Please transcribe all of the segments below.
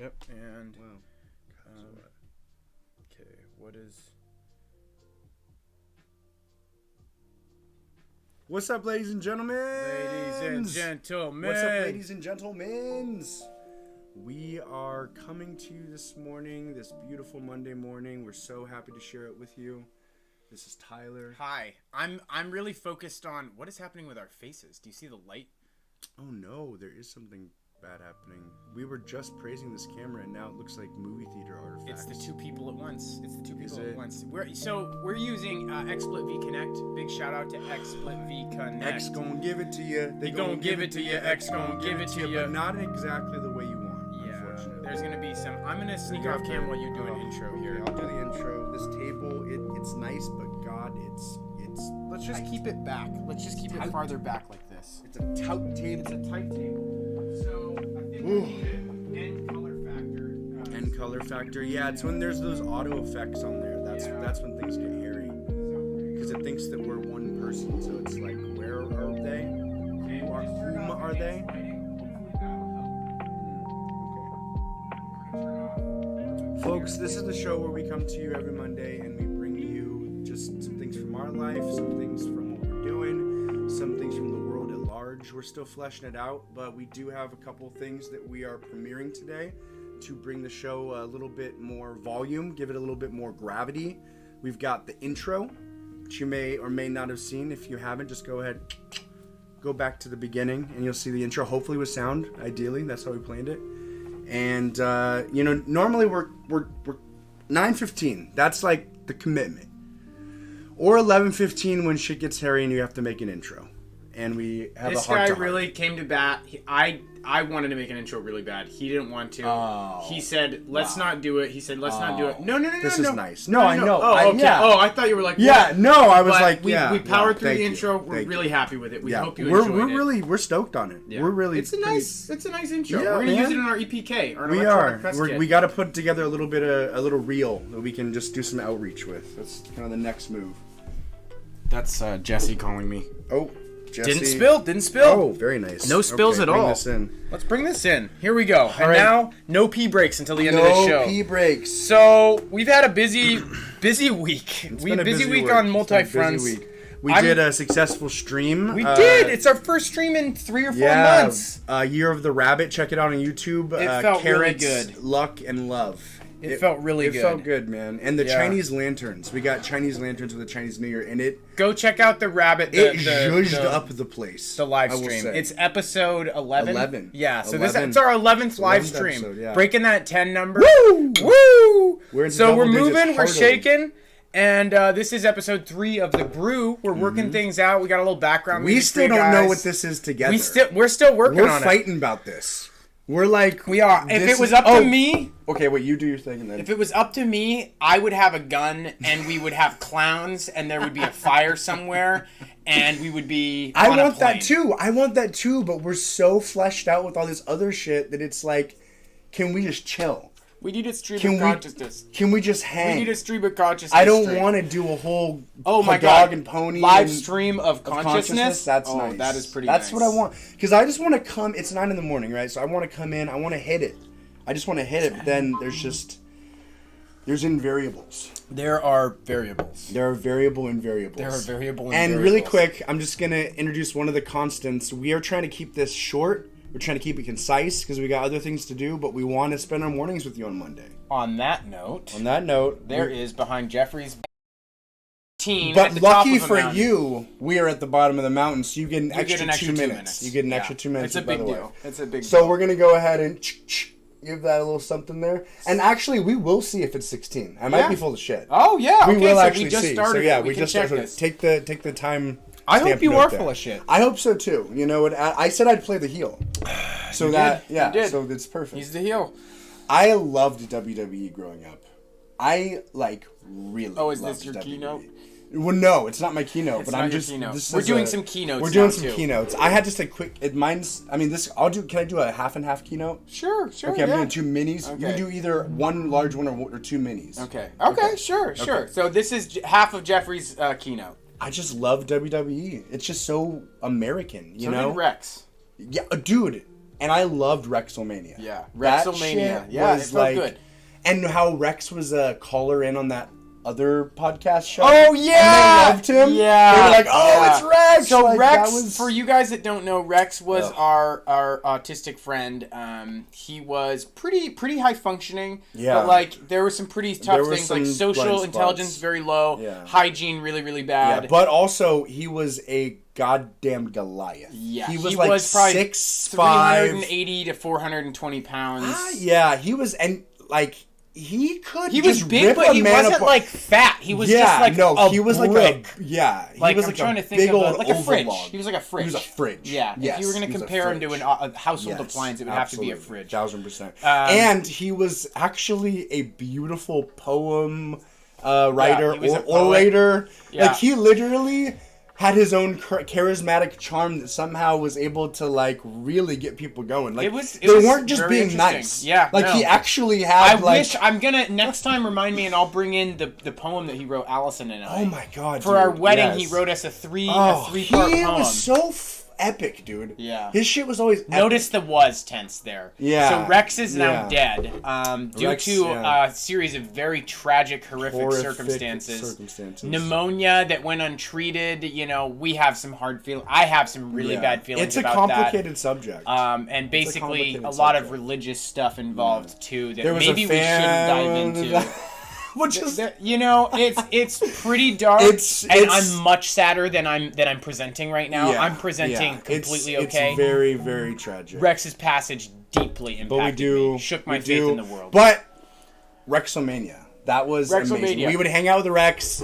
Yep. And Wow. okay, what is? What's up, ladies and gentlemen? Ladies and gentlemen. What's up, ladies and gentlemen? We are coming to you this morning, this beautiful Monday morning. We're so happy to share it with you. This is Tyler. Hi. I'm really focused on what is happening with our faces. Do you see the light? Oh no, there is something bad happening. We were just praising this camera, and now it looks like movie theater artifacts. It's the two people at once. We're using XSplit V Connect. Big shout out to XSplit V Connect. X gonna give it to you. They gonna give it to you. X gonna give it to you. But not exactly the way you want. Yeah. Unfortunately. There's gonna be some. I'm gonna sneak off cam while you do an intro here. I'll do the intro. This table, it's nice, but God, it's. Let's just keep it back. Let's just keep it farther back like this. It's a tout table. It's a tight table. So I think we need end color factor. End color factor. Yeah, it's when there's those auto effects on there. That's when things get hairy. Because it thinks that we're one person. So it's like, where are they? Whom are they? Folks, this is the show where we come to you every Monday and we bring you just some things from our life, some things from what we're doing, some things from the world at large. We're still fleshing it out, but we do have a couple things that we are premiering today to bring the show a little bit more volume, give it a little bit more gravity. We've got the intro, which you may or may not have seen. If you haven't, just go ahead, go back to the beginning, and you'll see the intro, hopefully with sound, ideally. That's how we planned it. And, normally we're 9:15. That's like the commitment. Or 11:15 when shit gets hairy and you have to make an intro. And we have This a heart guy to heart. really came to bat. I wanted to make an intro really bad. He didn't want to. Oh, he said, "Let's not do it." He said, "Let's not do it." No. This is nice. No, I know. Oh, okay. Yeah. Oh, I thought you were like, Yeah, what? no, I was But like, we powered through thank the you. intro. We're Thank really you. happy with it. We hope you we're enjoyed it. We're stoked on it. Yeah. We're really. It's a nice intro. Yeah, We're gonna man. use it in our EPK. Our We electronic are. press kit. We got to put together a little reel that we can just do some outreach with. That's kind of the next move. That's Jesse calling me. Oh, Jesse. Didn't spill. Oh, very nice. No spills at bring all. This in. Let's bring this in. Here we go. And right. now, no pee breaks until the end of the show. No pee breaks. So we've had a busy week. It's We been a busy week week. on It's multi been a busy fronts. week. We did a successful stream. We did. It's our first stream in 3 or 4 months. Year of the Rabbit. Check it out on YouTube. It felt really Carrots, good. Luck, and Love. It felt really good. It felt good, man. And the Yeah. Chinese lanterns. We got Chinese lanterns with the Chinese New Year, and it Go check out the Rabbit. zhuzhed up the place. The live I will stream. say. It's episode 11. 11. Yeah. So 11. it's our 11th live 11th stream. episode, yeah. Breaking that 10 number. Woo! Woo! We're in So we're double digits moving. We're heartily. shaking. And this is episode 3 of the Brew. We're working things out. We got a little background. We music for still you don't know guys. what this is together. We're still working We're on fighting about this. We're like... We are. If this it was is- up to oh, me, Okay, wait, you do your thing and then... if it was up to me, I would have a gun and we would have clowns and there would be a fire somewhere and we would be I on a want that plane. too. I want that too, but we're so fleshed out with all this other shit that it's like, can we just chill? We need a stream Can of we- consciousness. Can we just hang? We need a stream of consciousness. I don't stream. want to do a whole Oh my dog god! and pony live and- stream of consciousness. That's oh, nice. That is pretty. That's nice. what I want. Because I just want to come. It's 9 a.m, right? So I want to come in. I want to hit it. I just want to hit it. But then there's invariables. There are variables. There are variable invariables. There are variable And invariables. really quick, I'm just gonna introduce one of the constants. We are trying to keep this short. We're trying to keep it concise because we got other things to do, but we want to spend our mornings with you on Monday. On that note, There is behind Jeffrey's team. But at the top lucky of a for mountain. you, we are at the bottom of the mountain, so you get an, You extra, get an extra 2 minutes. You get an extra 2 minutes. It's a big by the way. deal. It's a big So deal. we're gonna go ahead and give that a little something there. And actually, we will see if it's 16. I might Yeah. be full of shit. Oh yeah. We okay, will so actually we just see. started. So yeah, it. we can just check started. this. Take the time. I hope stamp you note are there. full of shit. I hope so too. You know what? I said I'd play the heel. So You that did. yeah. You did. So it's perfect. He's the heel. I loved WWE growing up. I really. Oh, is loved this your WWE. keynote? Well, no, it's not my keynote. It's but not I'm your just. keynote. This We're is doing a- some keynotes. We're doing now, some too. keynotes. I had just a quick. Mine's. I mean, this. Can I do a half and half keynote? Sure. Okay, I'm yeah. doing 2 minis. You Okay. can do either one large one or 2 minis. Okay. Sure. So this is half of Jeffrey's keynote. I just love WWE. It's just so American, you So know. did Rex. Yeah, dude. and I loved Rexomania. Yeah, That Rexomania. shit Yeah, it was felt good. And how Rex was a caller in on that other podcast show. Oh yeah, and they loved him. Yeah, they were like, "Oh, it's Rex." So like, Rex, for you guys that don't know, Rex was our autistic friend. He was pretty high functioning. Yeah, but like there were some pretty tough things, some like social intelligence very low, hygiene really bad. Yeah, but also he was a goddamn Goliath. Yeah, he was like probably 6'5", 380 to 420 pounds. Yeah, he was, and like. He was big, but he wasn't like fat. He was just like he was brick. Like a he like was I'm like trying a to think big of old like a fridge. log. He was like a fridge. He was a fridge. Yeah. Yes, if you were going to compare him to a household appliance, it would have to be a fridge. 1000%. And he was actually a beautiful poem writer or orator. Yeah. Like he literally had his own charismatic charm that somehow was able to like really get people going. Like they weren't just being nice. Yeah, like he actually had. I'm gonna next time remind me, and I'll bring in the poem that he wrote Allison and I. Oh my god! For our wedding, he wrote us a three-part poem. He was so epic, dude. Yeah, his shit was always epic. Notice the was tense there. Yeah. So Rex is now dead due Rex, to a series of very tragic, horrific circumstances. Pneumonia that went untreated. You know, we have some hard feelings. I have some really bad feelings about that. It's a complicated subject. And basically a lot of religious stuff involved too that maybe we shouldn't dive into. Which is, you know, it's pretty dark, and I'm much sadder than I'm presenting right now. Yeah, I'm presenting completely okay. It's very, very tragic. Rex's passage deeply impacted me, shook my faith in the world. But Rexomania, that was amazing. We would hang out with the Rex.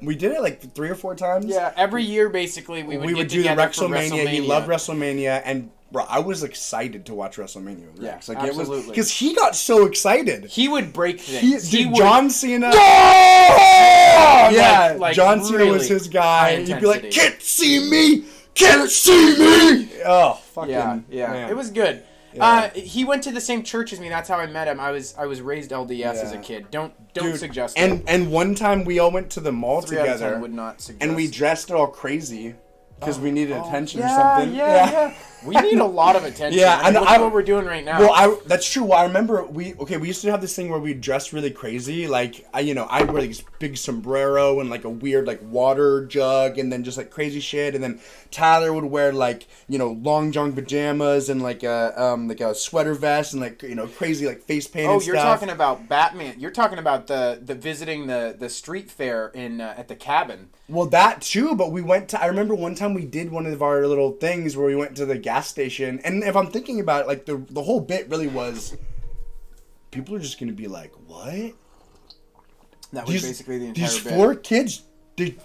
We did it like 3 or 4 times. Yeah, every year basically we would do the Rexomania. He loved Rexomania, and bro, I was excited to watch WrestleMania with Rex. Like, absolutely. It was because he got so excited. He would break things. John Cena. Yeah, like John Cena was his guy. He'd be like, "Can't see me, can't see me." Oh, fucking yeah. Man. It was good. Yeah. He went to the same church as me. That's how I met him. I was raised LDS as a kid. Don't suggest it. And one time we all went to the mall 3 out of together. 10 would not suggest. And we dressed all crazy. Because we needed attention or something. Yeah. We need a lot of attention. Yeah, and look at what we're doing right now. Well, that's true. Well, I remember we used to have this thing where we dressed really crazy. Like I'd wear like this big sombrero and like a weird like water jug and then just like crazy shit. And then Tyler would wear like long john pajamas and like a sweater vest and like crazy like face paint. Oh, you're talking about Batman. You're talking about the visiting the street fair in at the cabin. Well, that too, but we went to. I remember one time we did one of our little things where we went to the gas station, and if I'm thinking about it, like the whole bit really was, people are just gonna be like, "What?" That was basically the entire bit. These 4 kids, they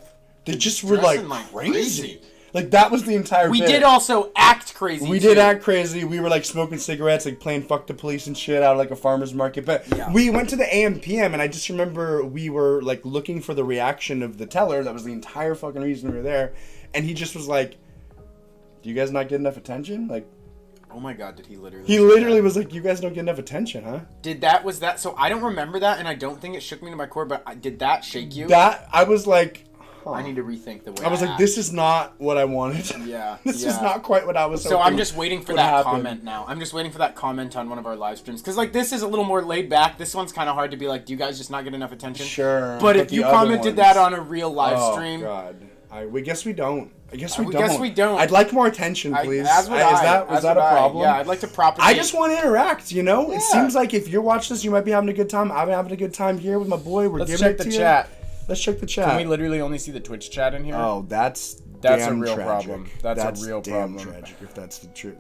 just were like crazy. Like that was the entire bit. We did also act crazy. We did act crazy. We were like smoking cigarettes, like playing fuck the police and shit out of like a farmer's market. But we went to the AM/PM, and I just remember we were like looking for the reaction of the teller. That was the entire fucking reason we were there. And he just was like, "Do you guys not get enough attention?" Like, oh my god, did he literally? He literally was like, "You guys don't get enough attention, huh?" Was that? So I don't remember that, and I don't think it shook me to my core. But did that shake you? I was like. Huh. I need to rethink the way I was like, this is not what I wanted. Yeah. This is not quite what I was hoping. So I'm just waiting for that comment now. I'm just waiting for that comment on one of our live streams. Because, like, this is a little more laid back. This one's kind of hard to be like, do you guys just not get enough attention? Sure. But if you commented that on a real live stream. Oh, God. We guess we don't. I guess we don't. don't. I'd like more attention, please. Is that a problem? Yeah, I'd like to propagate. I just want to interact, Yeah. It seems like if you're watching this, you might be having a good time. I'm having a good time here with my boy. We're giving it to you. Let's check the chat. Let's check the chat. Can we literally only see the Twitch chat in here? Oh, that's a real problem. That's a real problem. Tragic if that's the truth.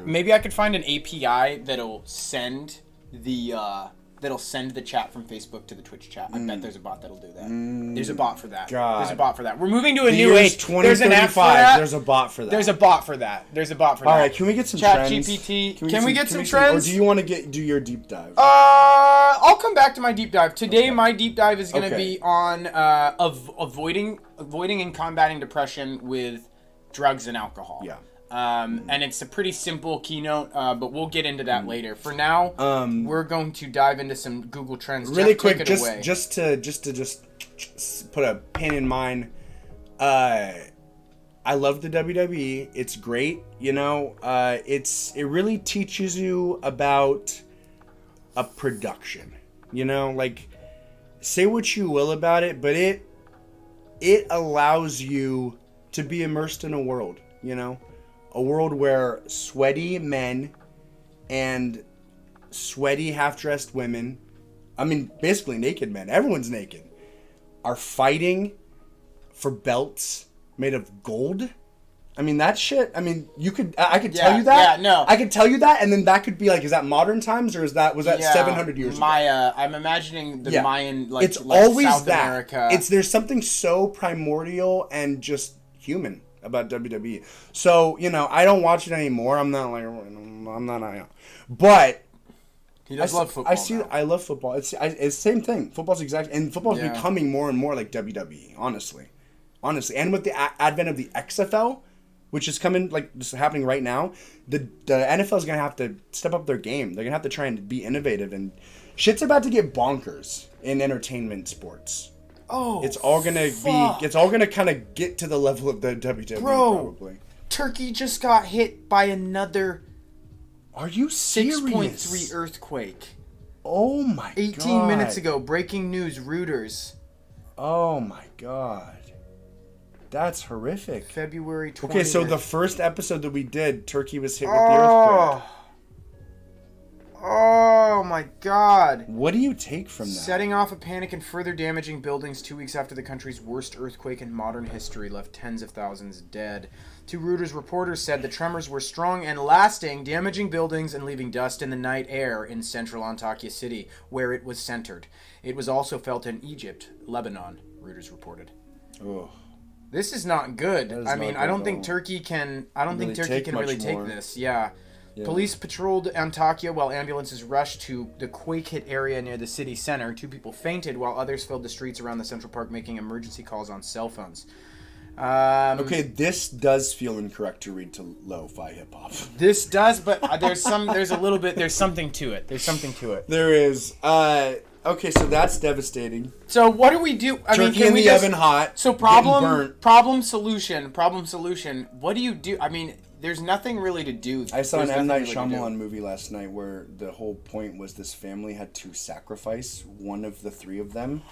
Maybe I could find an API that'll send the chat from Facebook to the Twitch chat. I bet there's a bot that'll do that. There's a bot for that. God. There's a bot for that. We're moving to a new age. There's an app for that. There's a bot for that. There's a bot for that. All right, can we get some trends? ChatGPT. Can we get some trends? Or do you want to do your deep dive? I'll come back to my deep dive. Today, my deep dive is going to be on avoiding and combating depression with drugs and alcohol. Yeah. And it's a pretty simple keynote, but we'll get into that later. For now, we're going to dive into some Google Trends. Really quick, just to put a pin in mine. I love the WWE. It's great. You know, it really teaches you about a production. You know, like, say what you will about it, but it allows you to be immersed in a world, you know? A world where sweaty men and sweaty half-dressed women, I mean, basically naked men, everyone's naked, are fighting for belts made of gold. I mean, that shit, I mean, I could tell you that. Yeah, no. I could tell you that, and then that could be like, is that modern times, or was that 700 years ago? I'm imagining the Mayan, like, it's always South that. America. There's something so primordial and just human about WWE. So, you know, I don't watch it anymore. I'm not. But he does love football. I love football. It's the same thing. Football's football's becoming more and more like WWE. Honestly, and with the advent of the XFL, which is coming, like, this is happening right now, the NFL is gonna have to step up their game. They're gonna have to try and be innovative, and shit's about to get bonkers in entertainment sports. Oh, it's all gonna kind of get to the level of the WWE. Bro, probably. Turkey just got hit by another. Are you serious? 6.3 earthquake. Oh my god. 18 minutes ago, breaking news, Reuters. Oh my god. That's horrific. February 20th. Okay, so the first episode that we did, Turkey was hit with the earthquake. Oh my god. What do you take from that? Setting off a panic and further damaging buildings 2 weeks after the country's worst earthquake in modern history left tens of thousands dead. Two Reuters reporters said the tremors were strong and lasting, damaging buildings and leaving dust in the night air in central Antakya City, where it was centered. It was also felt in Egypt, Lebanon, Reuters reported. Oh. This is not good. I mean, I don't think Turkey can really take this. Yeah. Police patrolled Antakya while ambulances rushed to the quake-hit area near the city center. 2 people fainted while others filled the streets around the Central Park making emergency calls on cell phones. Okay, this does feel incorrect to read to lo-fi hip-hop. This does, but there's something to it. There is. Okay, so that's devastating. So what do we do? Turkey in the oven hot. So problem solution. What do you do? I mean, there's nothing really to do. I saw an M. Night Shyamalan movie last night where the whole point was this family had to sacrifice one of the 3 of them.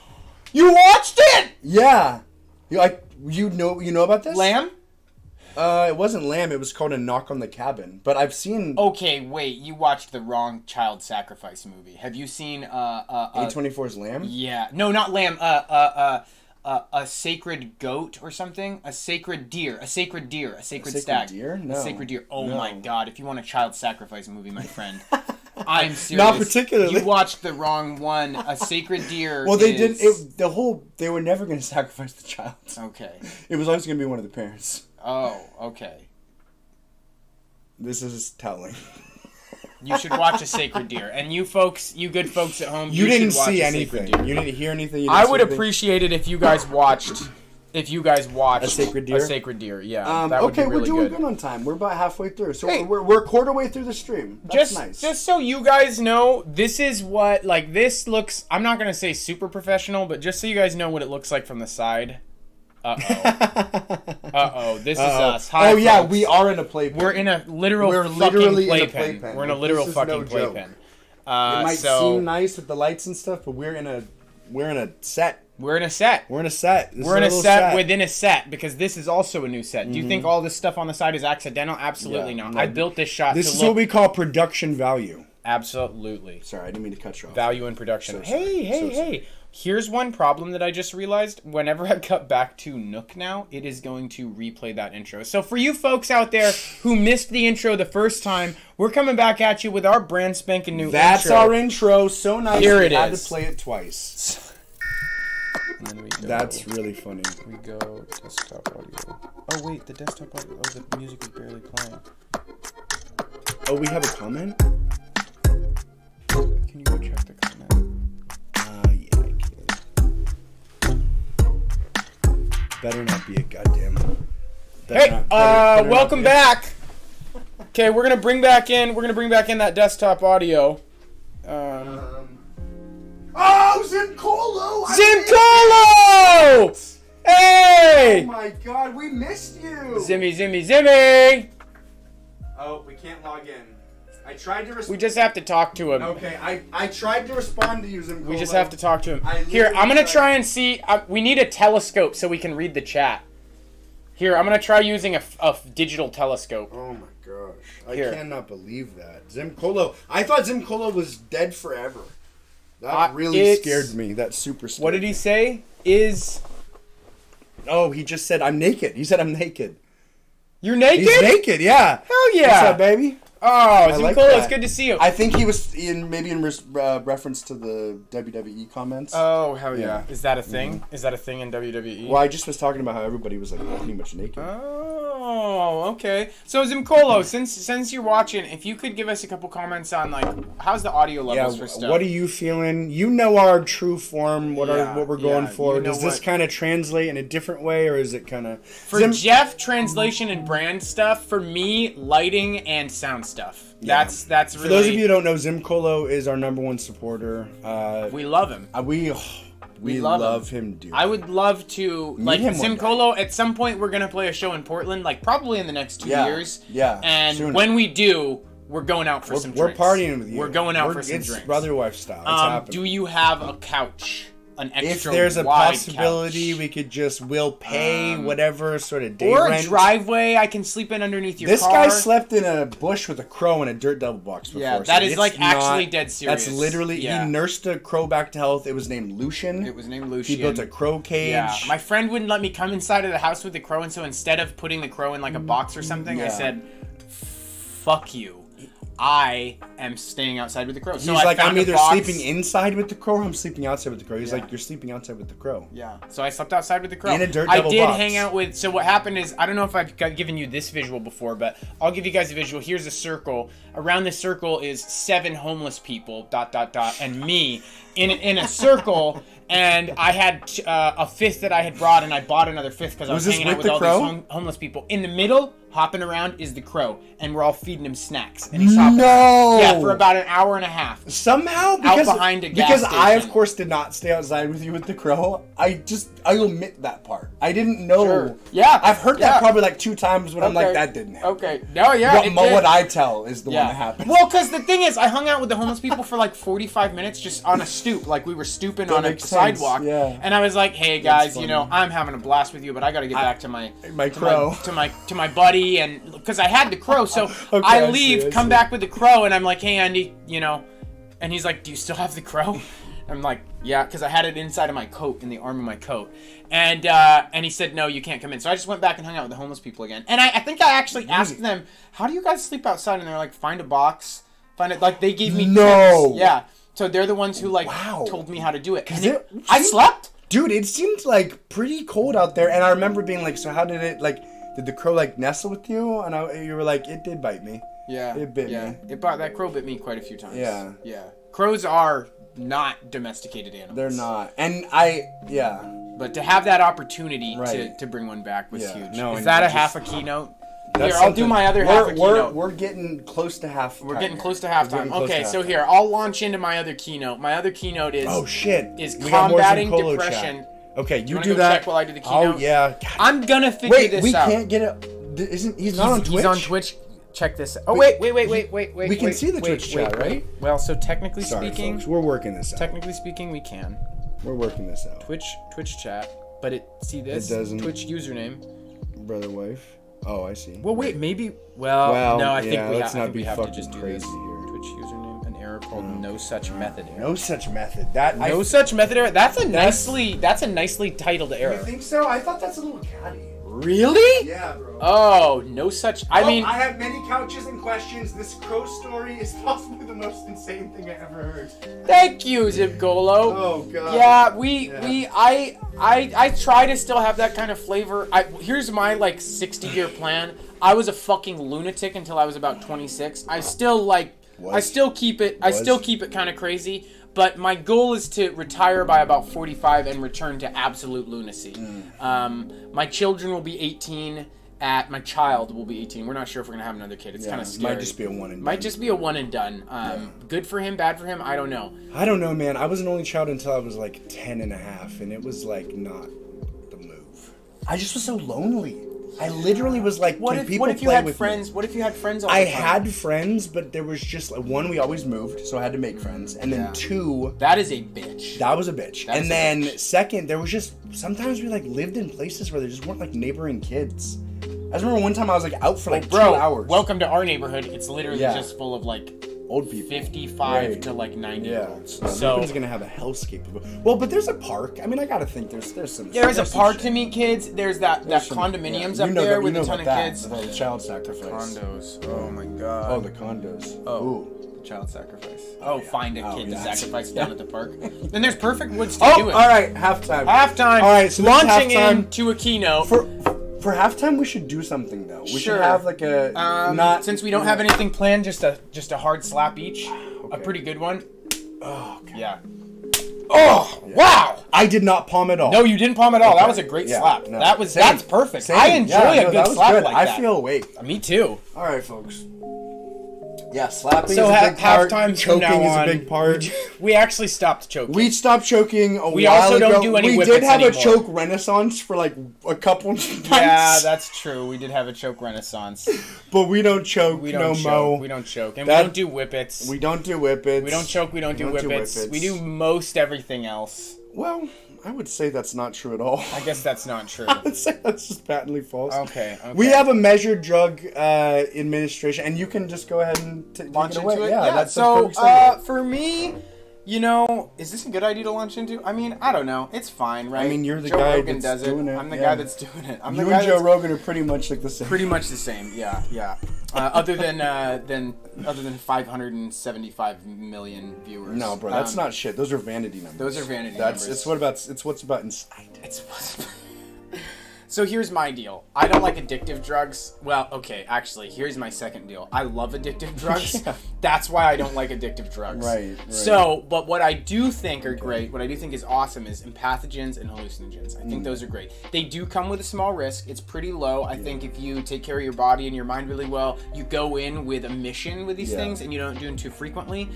You watched it? Yeah. You know about this? Lamb? It wasn't Lamb. It was called A Knock on the Cabin. But I've seen... Okay, wait. You watched the wrong child sacrifice movie. Have you seen... A24's Lamb? Yeah. No, not Lamb. A sacred goat or something? A sacred deer. A sacred stag. Deer? No. A sacred deer. Oh my god. If you want a child sacrifice movie, my friend... I'm serious. Not particularly. You watched the wrong one. A sacred deer. Well, they didn't. They were never going to sacrifice the child. Okay. It was always going to be one of the parents. Oh, okay. This is telling. You should watch A Sacred Deer. And you good folks at home, you didn't should watch see A anything. Sacred Deer. You didn't hear anything. I would appreciate it if you guys watched. A Sacred Deer? A Sacred Deer, yeah. That would okay, be really we're doing good. Good on time. We're about halfway through. So hey, we're a quarter way through the stream. That's nice. Just so you guys know, this is what, like, this looks, I'm not going to say super professional, but just so you guys know what it looks like from the side. Uh-oh. This is us. Hi, folks. Yeah, we are in a playpen. We're in a literal fucking playpen. We're in a literal fucking playpen. It might seem nice with the lights and stuff, but we're in a set. We're in a set. We're in a set. We're in a set within a set, because this is also a new set. Mm-hmm. Do you think all this stuff on the side is accidental? Absolutely not. I built this shot This is what we call production value. Absolutely. Sorry, I didn't mean to cut you off. Value in production. Hey. Here's one problem that I just realized. Whenever I cut back to Nook now, it is going to replay that intro. So for you folks out there who missed the intro the first time, we're coming back at you with our brand spanking new intro. That's our intro. So nice. Here it is. Had to is. Play it twice. And then we go, that's really funny. We go desktop audio. Oh wait, the desktop audio. Oh, the music is barely playing. Oh, we have a comment? Can you go check the comment? Yeah, I can. Better not be a goddamn. Welcome back. Okay, we're gonna bring back in that desktop audio. Oh, Zimcolo! Zimcolo! Hey! Oh my my God, we missed you. Zimmy. Oh, we can't log in. I tried to respond. We just have to talk to him. Okay, I tried to respond to you, Zimcolo. We just have to talk to him. Here, I'm going to try and see. We need a telescope so we can read the chat. Here, I'm going to try using a digital telescope. Oh my gosh. I cannot believe that. Zimcolo. I thought Zimcolo was dead forever. That really scared me. That super scared me. What did he say? Oh, he just said, I'm naked. He said, I'm naked. You're naked? He's naked, yeah. Hell yeah. What's up, baby? Oh, Zimcolo, it's good to see you. I think he was in reference to the WWE comments. Oh, hell yeah. Is that a thing? Mm-hmm. Is that a thing in WWE? Well, I just was talking about how everybody was like pretty much naked. Oh, okay. So Zimcolo, since you're watching, if you could give us a couple comments on like how's the audio levels for stuff. What are you feeling? You know our true form, what we're going for. Does this kind of translate in a different way, or is it kind of for Jeff, translation and brand stuff? For me, lighting and sound stuff. Yeah. That's really. For those of you who don't know, Zimcolo is our #1 supporter. We love him. We love him, dude. I would love to like Zimcolo. At some point, we're gonna play a show in Portland, like probably in the next 2 years. Yeah. And sooner. When we do, we're going out for some drinks. We're partying with you. We're going out for some drinks. It's BrotherWife style. It's happening. Do you have a couch? An extra if there's a wide possibility, couch. We'll pay whatever sort of day or rent. a driveway I can sleep in underneath your car. This guy slept in a bush with a crow in a dirt double box before. Yeah, that is like actually dead serious. That's literally he nursed a crow back to health. It was named Lucian. He built a crow cage. Yeah, my friend wouldn't let me come inside of the house with the crow, and so instead of putting the crow in like a box or something, I said, "Fuck you." I am staying outside with the crow. So he's like, I'm either sleeping inside with the crow or I'm sleeping outside with the crow. He's like, you're sleeping outside with the crow. Yeah. So I slept outside with the crow. In a dirt double box. I did hang out with... So what happened is, I don't know if I've given you this visual before, but I'll give you guys a visual. Here's a circle. Around this circle is 7 homeless people, ... and me in a circle. And I had a 5th that I had brought, and I bought another 5th because I was hanging out with all these homeless people. In the middle, hopping around, is the crow, and we're all feeding him snacks. And he's hopping around. Yeah, for about an hour and a half. Somehow, out behind a gas because station. I, of course, did not stay outside with you with the crow. I omit that part. I didn't know. Sure. Yeah, I've heard that probably like 2 times, but I'm like, that didn't happen. Okay, no, yeah, what I tell is the one that happened. Well, because the thing is, I hung out with the homeless people for like 45 minutes just on a stoop, like we were stooping on a sidewalk. Yeah. And I was like, "Hey guys, I'm having a blast with you, but I got to get back to my crow, to my buddy, and because I had the crow, so I leave, come back with the crow, and I'm like, "Hey Andy, and he's like, "Do you still have the crow?" I'm like, "Yeah," because I had it inside of my coat, in the arm of my coat, and he said, "No, you can't come in." So I just went back and hung out with the homeless people again, and I think I actually asked them, "How do you guys sleep outside?" And they're like, "Find a box, find it." Like they gave me tips. Yeah. So they're the ones who told me how to do it. And I slept. Dude, it seemed like pretty cold out there, and I remember being like, "So how did it Did the crow nestle with you?" And you were like, "It did bite me." Yeah, it bit me. That crow bit me quite a few times. Yeah, yeah. Crows are not domesticated animals. They're not, and But to have that opportunity to bring one back was huge. No, is that half a keynote? Here, I'll do my other half a keynote. We're getting close to half. We're getting close to halftime. Okay, so here, I'll launch into my other keynote. My other keynote is is combating depression. Okay, you do that. Check while I do the keynote. Oh yeah. I'm gonna figure this out. We can't get it. He's not on Twitch? He's on Twitch. Check this out. Oh wait. We can see the Twitch chat, right? Well, so technically speaking, folks, we're working this out. Technically speaking, we can. We're working this out. Twitch chat, but it doesn't. Twitch username. BrotherWife. Oh, I see. Well, wait, maybe. Well, no, I think we have to just do crazy this. Here. Twitch username, an error called no such method error. No such method. Such method error. That's a nicely titled error. You think so? I thought that's a little catty. Really? Yeah, bro. Oh, no such. I mean, I have many couches and questions. This crow story is possibly the most insane thing I ever heard. Thank you, Zimcolo. Oh god. Yeah, I try to still have that kind of flavor. Here's my 60-year plan. I was a fucking lunatic until I was about 26. I still keep it kind of crazy. But my goal is to retire by about 45 and return to absolute lunacy. My children will be 18. My child will be 18. We're not sure if we're gonna have another kid. It's kind of scary. Might just be a one and done. Might just be a one and done. Good for him, bad for him. I don't know. I don't know, man. I was an only child until I was 10 and a half, and it was not the move. I just was so lonely. I literally was like, What can if people you play had with friends? me? What if you had friends all the I time? had friends, but there was just like one, we always moved, so I had to make friends, and then two, That is a bitch. that was a bitch. That is And a then bitch. second, there was just sometimes we like lived in places where there just weren't like neighboring kids. I just remember one time I was like out for like 2 hours. Welcome to our neighborhood. It's literally Yeah. just full of like Old people. 55 to like 90 year olds. So So Lincoln's gonna have a hellscape. Well, but there's a park. I mean, I gotta think there's some. there's a there's some park shit. to meet kids. There's that Some- condominiums yeah. up You know there that- with you a know ton of about that, kids. with all the child sacrifice. Condos. Oh my god. Oh, the condos. Oh. Ooh. Child sacrifice. Oh, find a kid to yeah. sacrifice down at the park. Then there's perfect woods to Oh, do it. all right. Halftime. Halftime. All right, so this is launching halftime. into a keynote. For halftime, we should do something though. We Sure. should have like a not since we don't have anything planned, just a hard slap each. A pretty good one. Oh, okay. Yeah. Oh, wow! I did not palm at all. No, you didn't palm at all. That Okay. was a great Yeah, slap. no. That's perfect. Same. I enjoy Yeah, a no, good that was slap good. like I that. feel awake. Me too. All right, folks. Yeah, slapping So is a big part. halftime from Choking now is a on, big part. We actually stopped choking. We stopped choking a We while also ago. don't do any We whippets did have anymore. a choke renaissance for like a couple months. Yeah, that's true. We did have a choke renaissance. But we don't choke. We don't choke. Mo. We don't choke. And That- we don't do whippets. We don't do whippets. We don't choke. We don't do whippets. We do most everything else. Well, I would say that's not true at all. I guess that's not true. I would say that's just patently false. Okay. We have a measured drug administration, and you can just go ahead and take Launch it away. into it? Yeah, that's so, perfect segue. for me, you know, is this a good idea to launch into? I mean, I don't know. It's fine, right? I mean, you're the Joe guy Rogan that's does doing it, I'm the yeah. guy that's doing it. I'm You the guy and Joe that's Rogan are pretty much like the same. pretty much the same. Yeah, yeah. Other than 575 million viewers. No, bro, that's not shit. Those are vanity numbers. Those are vanity That's numbers. it's what's about inside. So here's my deal. I don't like addictive drugs. Well, okay, actually, here's my second deal. I love addictive drugs. Yeah. That's why I don't like addictive drugs. Right. So, but what I do think are great, what I do think is awesome is empathogens and hallucinogens. I think those are great. They do come with a small risk. It's pretty low. I think if you take care of your body and your mind really well, you go in with a mission with these things and you don't do them too frequently,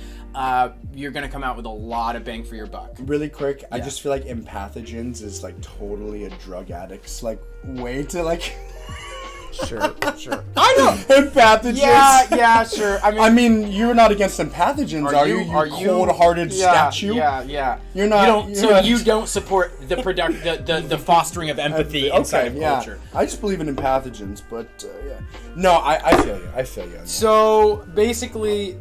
you're going to come out with a lot of bang for your buck. Really quick, I just feel like empathogens is like totally a drug addict's like way to like. Sure. I know. Empathogens. Yeah, sure. I mean, you're not against empathogens, are you? You cold-hearted statue. Yeah. You're not. You don't support the the fostering of empathy inside of culture. I just believe in empathogens, but yeah. No, I feel you. I feel you. On that. So basically,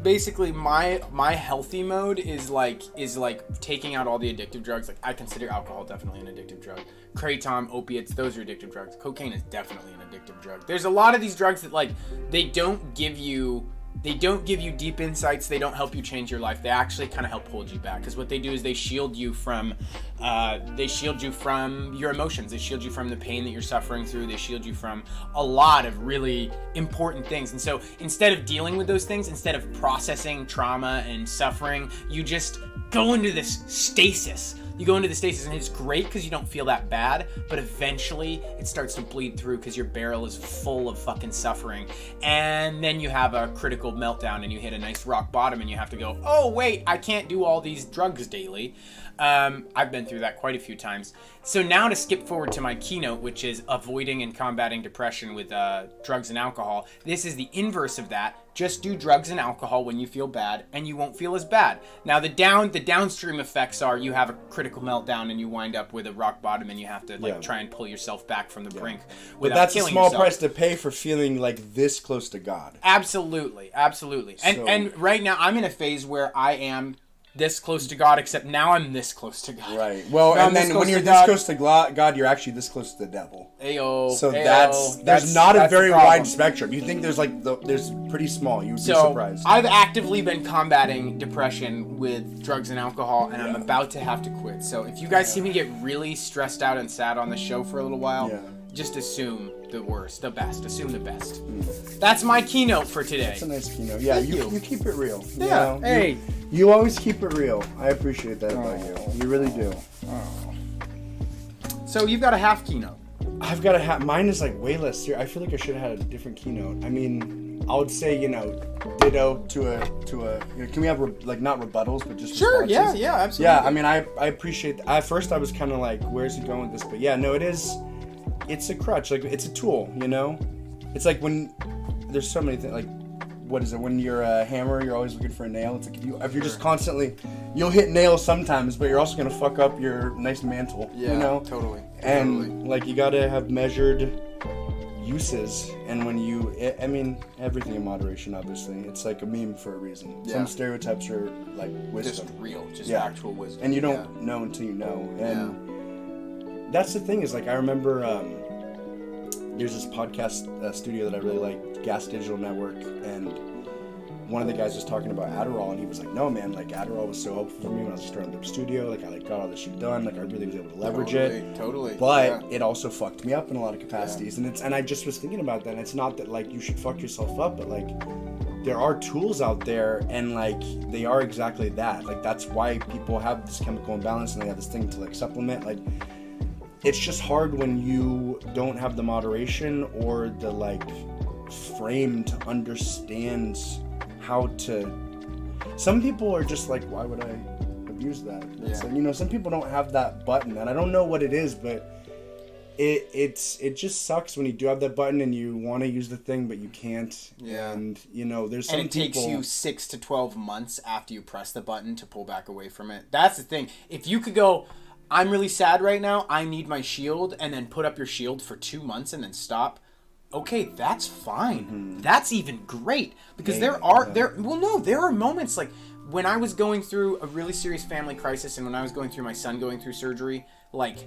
my healthy mode is like taking out all the addictive drugs. Like I consider alcohol definitely an addictive drug. Kratom, opiates, those are addictive drugs. Cocaine is definitely an addictive drug. There's a lot of these drugs that like they don't give you deep insights. They don't help you change your life. They actually kind of help hold you back because what they do is they shield you from your emotions. They shield you from the pain that you're suffering through. They shield you from a lot of really important things. And so instead of dealing with those things, instead of processing trauma and suffering, you just go into this stasis. You go into the stasis and it's great because you don't feel that bad, but eventually it starts to bleed through because your barrel is full of fucking suffering. And then you have a critical meltdown and you hit a nice rock bottom and you have to go, oh wait, I can't do all these drugs daily. I've been through that quite a few times. So now to skip forward to my keynote, which is avoiding and combating depression with drugs and alcohol. This is the inverse of that. Just do drugs and alcohol when you feel bad, and you won't feel as bad. Now the downstream effects are you have a critical meltdown and you wind up with a rock bottom, and you have to try and pull yourself back from the brink without but that's a killing small yourself. price to pay for feeling like this close to God. Absolutely. And right now I'm in a phase where I am this close to God, except now I'm this close to God. Right. Well, Now and then when you're this close to God, you're actually this close to the devil. Ayo. So ayo. there's not a that's very the problem. wide spectrum. You think there's there's pretty small. You'd be So surprised. I've actively been combating depression with drugs and alcohol, and I'm about to have to quit. So if you guys see me get really stressed out and sad on the show for a little while, just assume the worst, the best. Assume the best. That's my keynote for today. That's a nice keynote. Yeah, you keep it real. You Yeah. know? Hey. You always keep it real. I appreciate that about you. You really do. So you've got a half keynote. I've got to have mine is like way less serious. I feel like I should have had a different keynote. I mean, I would say ditto to a can we have not rebuttals but just Sure. responses? Yeah. Absolutely. Yeah, I mean, I appreciate. At first, I was kind of like, "Where's he going with this?" But yeah, no, it is. it's a crutch. Like, it's a tool, you know? It's like when there's so many things, like, what is it? When you're a hammer, you're always looking for a nail. It's like if you're just constantly, you'll hit nails sometimes, but you're also gonna fuck up your nice mantle. Yeah, you know, totally. And like you gotta have measured uses, and when I mean, everything in moderation. Obviously, it's like a meme for a reason. Yeah. Some stereotypes are like wisdom, Just real, just Yeah. actual wisdom. and you don't know until you know. And that's the thing is like I remember there's this podcast studio that I really like, Gas Digital Network, and one of the guys was talking about Adderall, and he was like, no man, like Adderall was so helpful for me when I was starting the studio, like I like got all this shit done, like I really was able to leverage it. Totally. But it also fucked me up in a lot of capacities, and I just was thinking about that, and it's not that like you should fuck yourself up, but like there are tools out there, and like they are exactly that. Like that's why people have this chemical imbalance, and they have this thing to like supplement, like it's just hard when you don't have the moderation or the like frame to understand how to. Some people are just like, why would I abuse that? It's like, you know, some people don't have that button, and I don't know what it is, but it just sucks when you do have that button and you want to use the thing but you can't. And you know, there's some people. And it takes you 6 to 12 months after you press the button to pull back away from it. That's the thing. If you could go, I'm really sad right now, I need my shield, and then put up your shield for 2 months and then stop. Okay, that's fine. Mm-hmm. That's even great. Because there are moments like when I was going through a really serious family crisis and when I was going through my son going through surgery, like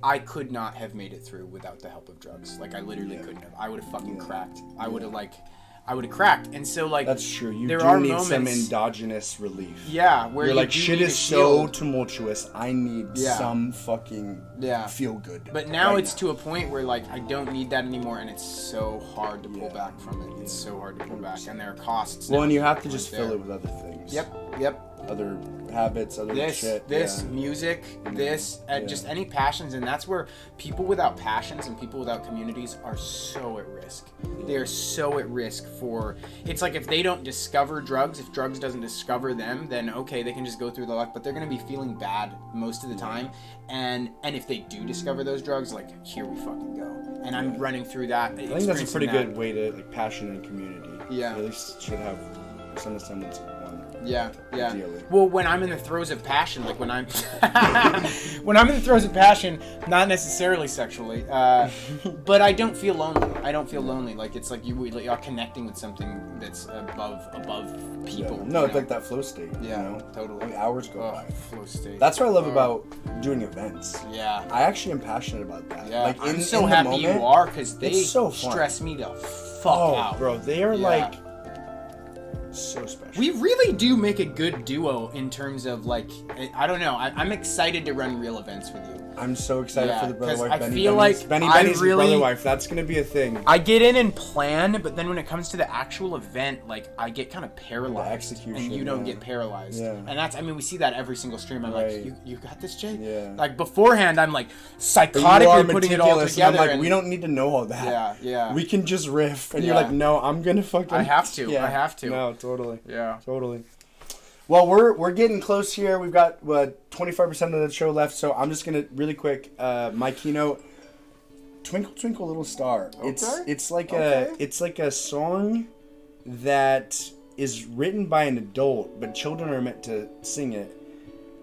I could not have made it through without the help of drugs. Like I literally couldn't have. I would have fucking cracked. I would have cracked. And so like that's true. You there do are need moments, some endogenous relief. Yeah, where you're you like shit is so tumultuous. I need some fucking feel good. But now it's to a point where like I don't need that anymore, and it's so hard to pull back from it. It's so hard to pull back, and there are costs. Well, and you have to just fill it with other things. Yep. Other habits, other shit. Music, just any passions, and that's where people without passions and people without communities are so at risk. They are so at risk for. It's like if they don't discover drugs, if drugs doesn't discover them, then okay, they can just go through the luck, but they're gonna be feeling bad most of the time. And if they do discover those drugs, like here we fucking go. And I'm running through that. I think that's a pretty good way to like passion and community. Yeah. You at least should have some semblance of one. Yeah. Ideally. Well, when I'm in the throes of passion, like when I'm when I'm in the throes of passion, not necessarily sexually, but I don't feel lonely. I don't feel lonely. Like it's like you are connecting with something that's above people. Yeah. No, it's like that flow state. Yeah, you know? totally. Like hours go by. Flow state. That's what I love about doing events. Yeah. I actually am passionate about that. Yeah. Like I'm so happy you are because they stress me the fuck out. Bro, they are like so special. We really do make a good duo in terms of like, I don't know. I'm excited to run real events with you. I'm so excited for the BrotherWife. I feel like Benny's BrotherWife. That's gonna be a thing. I get in and plan, but then when it comes to the actual event, like I get kind of paralyzed. The execution, and you don't get paralyzed. Yeah. And that's, I mean, we see that every single stream. I'm like, you got this, Jay? Yeah. Like beforehand, I'm like psychotically putting it all together. I'm like, we don't need to know all that. Yeah. We can just riff. And you're like, no, I'm gonna fucking. I have to. I have to. No, totally. Yeah. Totally. Well, we're getting close here. We've got 25% of the show left, so I'm just gonna really quick my keynote. Twinkle Twinkle Little Star. Okay. It's like a song that is written by an adult, but children are meant to sing it.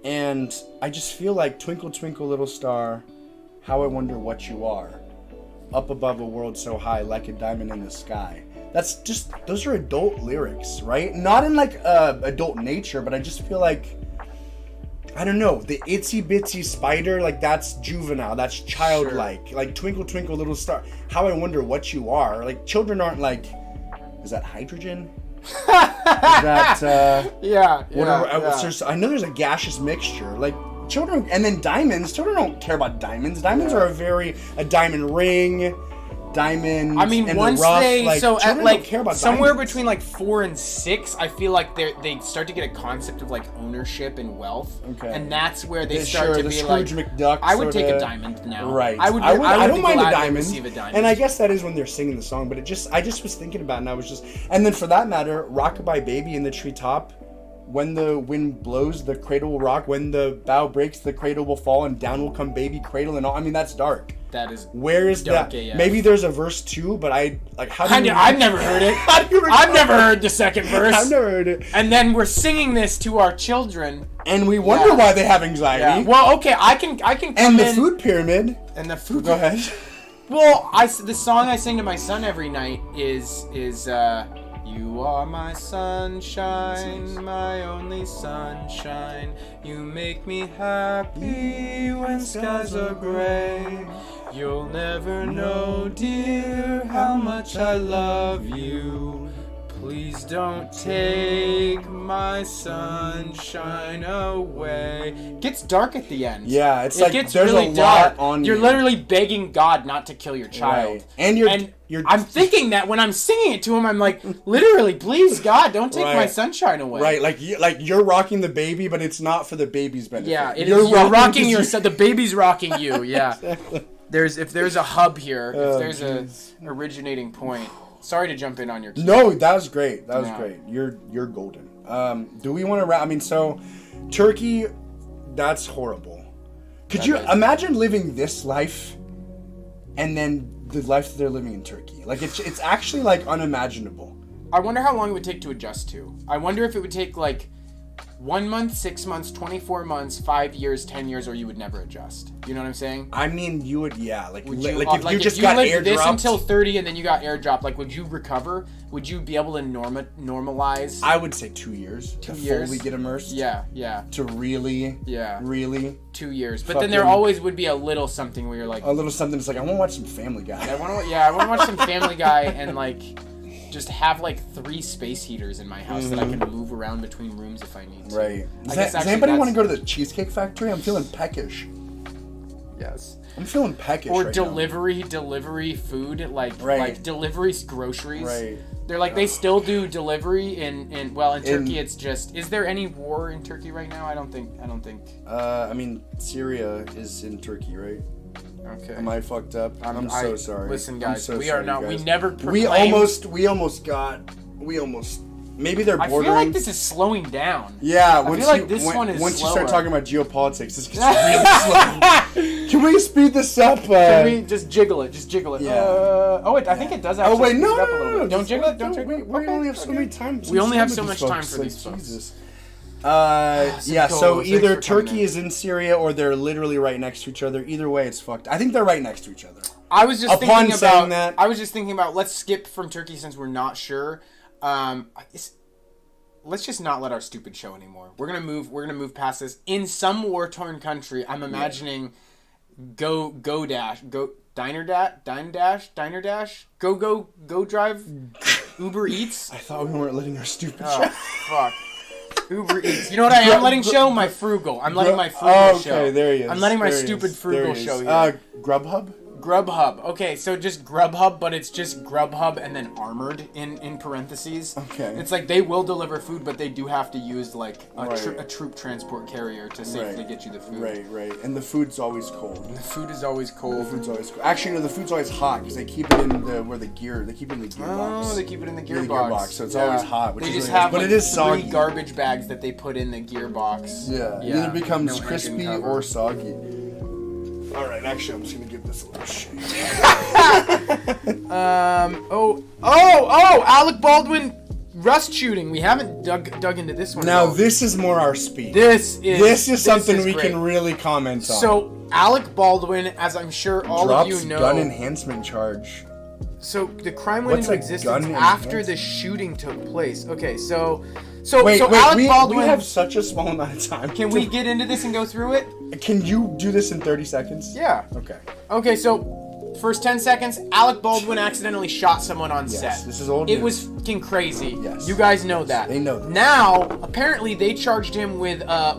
And I just feel like Twinkle Twinkle Little Star, how I wonder what you are, up above a world so high, like a diamond in the sky. That's just, those are adult lyrics, right? Not in like adult nature, but I just feel like, I don't know, the itsy bitsy spider, like that's juvenile, that's childlike. Sure. Like Twinkle Twinkle Little Star, how I wonder what you are. Like children aren't like, is that hydrogen? Is that, whatever. I know there's a gaseous mixture. Like children, and then diamonds, children don't care about diamonds. Diamonds are a diamond ring. Diamond. I mean, once the rough, they like, so at like care about somewhere diamonds. between like 4 and 6, I feel like they start to get a concept of like ownership and wealth, and that's where they start to be Scrooge like, McDuck. I would take a diamond now. Right. I don't mind a diamond. Receive a diamond. And I guess that is when they're singing the song. But I just was thinking about it, and I was just, and then for that matter, Rockabye Baby in the treetop. When the wind blows, the cradle will rock. When the bough breaks, the cradle will fall, and down will come baby cradle and all. I mean, that's dark. Where is dark that? AF. Maybe there's a verse 2, but I've never heard it. I've never heard the second verse. I've never heard it. And then we're singing this to our children. And we wonder why they have anxiety. Yeah. Well, okay, I can come and the food pyramid. And the food. Go ahead. Well, the song I sing to my son every night is you are my sunshine, my only sunshine. You make me happy when skies are gray. You'll never know, dear, how much I love you. Please don't take my sunshine away. It gets dark at the end. Yeah, it's it like gets there's really a dark. lot on You're you. literally begging God not to kill your child. Right. And you're I'm thinking that when I'm singing it to him, I'm like, literally, please God, don't take my sunshine away. Right, like you're rocking the baby, but it's not for the baby's benefit. Yeah, you're rocking yourself. The baby's rocking you. Yeah. Exactly. If there's a hub here, if there's a originating point. Sorry to jump in on your kid. No, that was great. That was great. You're golden. Do we want to wrap? I mean, so Turkey, that's horrible. Could you imagine living this life and then the life that they're living in Turkey? Like it's actually like unimaginable. I wonder how long it would take to adjust to. I wonder if it would take like 1 month, 6 months, 24 months, 5 years, 10 years, or you would never adjust. You know what I'm saying? I mean, you would, yeah. Like, Would if like you if just you got lived this airdropped until 30 and then you got airdropped, like, would you recover? Would you be able to normalize? I would say 2 years to 2 years? fully get immersed. Yeah. To really, really. 2 years. But then there always would be a little something where you're like... A little something that's like, I want to watch some Family Guy. I want to watch some Family Guy and, like... just have like 3 space heaters in my house that I can move around between rooms if I need to. Right. Does anybody want to go to the Cheesecake Factory? I'm feeling peckish. Yes. I'm feeling peckish. Or right delivery food, like delivery groceries. Right. They're like they still do delivery in Turkey. It's just, is there any war in Turkey right now? I don't think. I mean, Syria is in Turkey, right? Okay. Am I fucked up? I'm so sorry. Listen, guys, so we are sorry, not. guys. We never. We almost. Maybe they're bordering. I feel like this is slowing down. Yeah. Once you start talking about geopolitics, this gets really slow. Can we speed this up? Can we just jiggle it? Yeah. I think it does actually. Oh wait, speed it up a little bit. Don't jiggle it. Don't jiggle it. We only have so many times. We only have so much time for these folks. Jesus. So either Turkey is in Syria or they're literally right next to each other. Either way, it's fucked. I think they're right next to each other. I was just thinking about let's skip from Turkey since we're not sure. Let's just not let our stupid show anymore. We're gonna move past this. In some war-torn country, I'm imagining Diner Dash, Go Drive, Uber Eats. I thought we weren't letting our stupid show. Fuck. Uber Eats. You know what I am letting show? My frugal. I'm letting my frugal show. Okay, there he is. I'm letting my stupid frugal show here. Grubhub? Grubhub. Okay, so just Grubhub, but it's just Grubhub and then armored in parentheses. Okay. It's like they will deliver food, but they do have to use like a troop transport carrier to safely get you the food. Right. And the food's always cold. The food is always cold. Actually, no, the food's always hot because they keep it in the gearbox. Oh, they keep it in the gearbox. So it's always hot. They just have it is soggy. 3 garbage bags that they put in the gearbox. Yeah. Either becomes crispy or soggy. All right, actually, I'm just gonna give this a little shake. Alec Baldwin rust shooting. We haven't dug into this one. Now this is more our speed. This is something we can really comment on. So Alec Baldwin, as I'm sure all of you know, gun enhancement charge. So the crime went into existence after the shooting took place. Okay, so wait, Alec Baldwin. We have such a small amount of time. Can we get into this and go through it? Can you do this in 30 seconds? Yeah. Okay, so first 10 seconds, Alec Baldwin accidentally shot someone on set. This is old It news. was fucking crazy. Yes. You guys know that. They know that. Now, apparently they charged him with a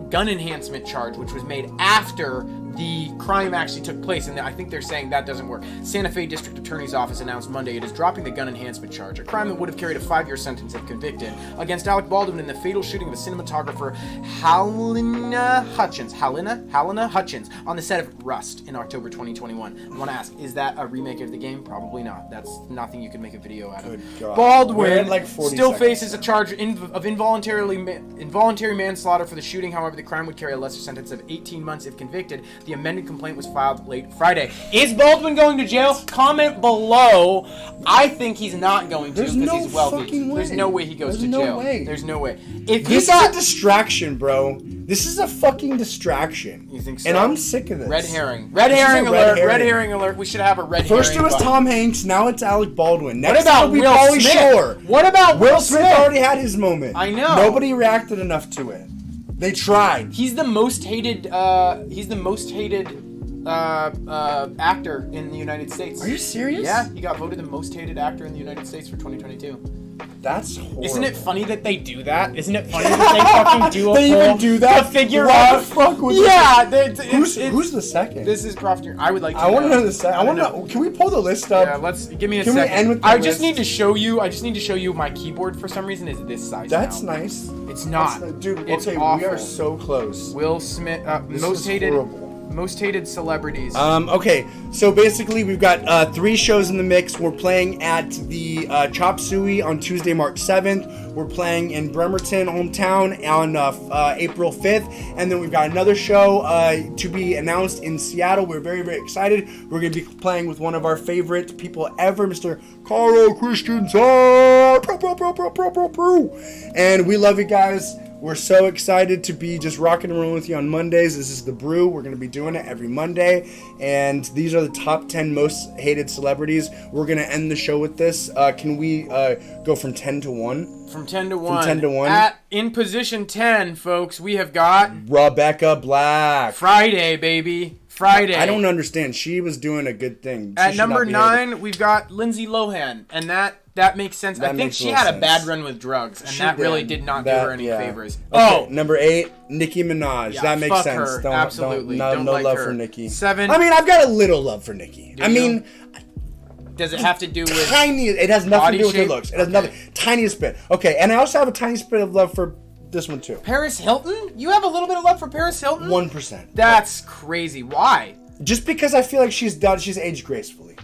gun enhancement charge, which was made after the crime actually took place, and I think they're saying that doesn't work. Santa Fe District Attorney's Office announced Monday it is dropping the gun enhancement charge, a crime that would have carried a 5-year sentence if convicted, against Alec Baldwin in the fatal shooting of a cinematographer, Helena Hutchins, on the set of Rust in October 2021. I want to ask, is that a remake of the game? Probably not. That's nothing you can make a video out of. Good God. Baldwin still faces a charge of involuntary manslaughter for the shooting. However, the crime would carry a lesser sentence of 18 months if convicted. The amended complaint was filed late Friday. Is Baldwin going to jail? Comment below. I think he's not going to because he's wealthy. There's no way he goes to jail. There's no way. If this is a distraction, bro. This is a fucking distraction. You think so? And I'm sick of this. Red herring. Red herring alert. Red herring alert. We should have a red herring. First it was Tom Hanks. Now it's Alec Baldwin. Next what about it'll be Will Pauly Smith? Shore. What about Will Smith? Already had his moment. I know. Nobody reacted enough to it. They tried. He's the most hated. Actor in the United States. Are you serious? Yeah, he got voted the most hated actor in the United States for 2022. That's horrible. Isn't it funny that they do that? Isn't it funny that they fucking do a They even do that? to figure What out? the fuck was who's the second? This is Prof. I would like to I want to know the second. I want to know. Can we pull the list up? Yeah, let's give me a Can second. we end with the I list? just need to show you my keyboard for some reason is this size. That's now. nice. It's not. Dude, It's okay, awful. we are so close. Will Smith, This most is hated. horrible. Most hated celebrities. Okay, so basically we've got 3 shows in the mix. We're playing at the Chop Suey on Tuesday, March 7th. We're playing in Bremerton, hometown, on April 5th. And then we've got another show to be announced in Seattle. We're very, very excited. We're going to be playing with one of our favorite people ever, Mr. Carl Christensen. And we love you guys. We're so excited to be just rocking and rolling with you on Mondays. This is the Brew. We're going to be doing it every Monday. And these are the top 10 most hated celebrities. We're going to end the show with this. Can we go from 10 to 1? From 10 to 1. From 10 to 1. In position 10, folks, we have got... Rebecca Black. Friday, baby. Friday. I don't understand. She was doing a good thing. At number 9, we've got Lindsay Lohan. And that makes sense. I think she had a bad run with drugs, and that really did not do her any favors. Okay, number 8, Nicki Minaj. Yeah, that makes fuck sense. Her. Absolutely. No don't like love her. for Nicki. 7. I mean, I've got a little love for Nicki. Does it have to do with tiny? It has nothing to do with her shape? looks. It has nothing. Tiniest bit. Okay, and I also have a tiny bit of love for this one too. Paris Hilton? You have a little bit of love for Paris Hilton? 1%. That's crazy. Why? Just because I feel like she's aged gracefully.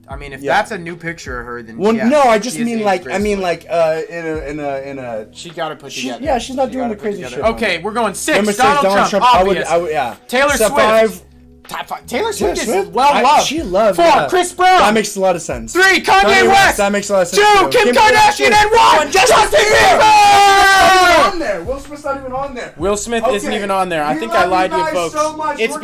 I mean, if that's a new picture of her, then well, yeah, no, I just she is mean aged like gracefully. in a. She got to put together. Yeah, she's not doing the crazy shit. Okay, we're going 6. Number 6, Donald Trump. Obvious. I would, yeah. Taylor Step Swift. 5. Top 5. Taylor Swift is well loved. She loved. 4. Chris Brown. That makes a lot of sense. 3. Kanye West. That makes a lot of sense. 2. Kim Kardashian. And 1. Justin Bieber. On there. Will Smith's not even on there. Will Smith isn't even on there. I think I lied to you, folks. So much. It's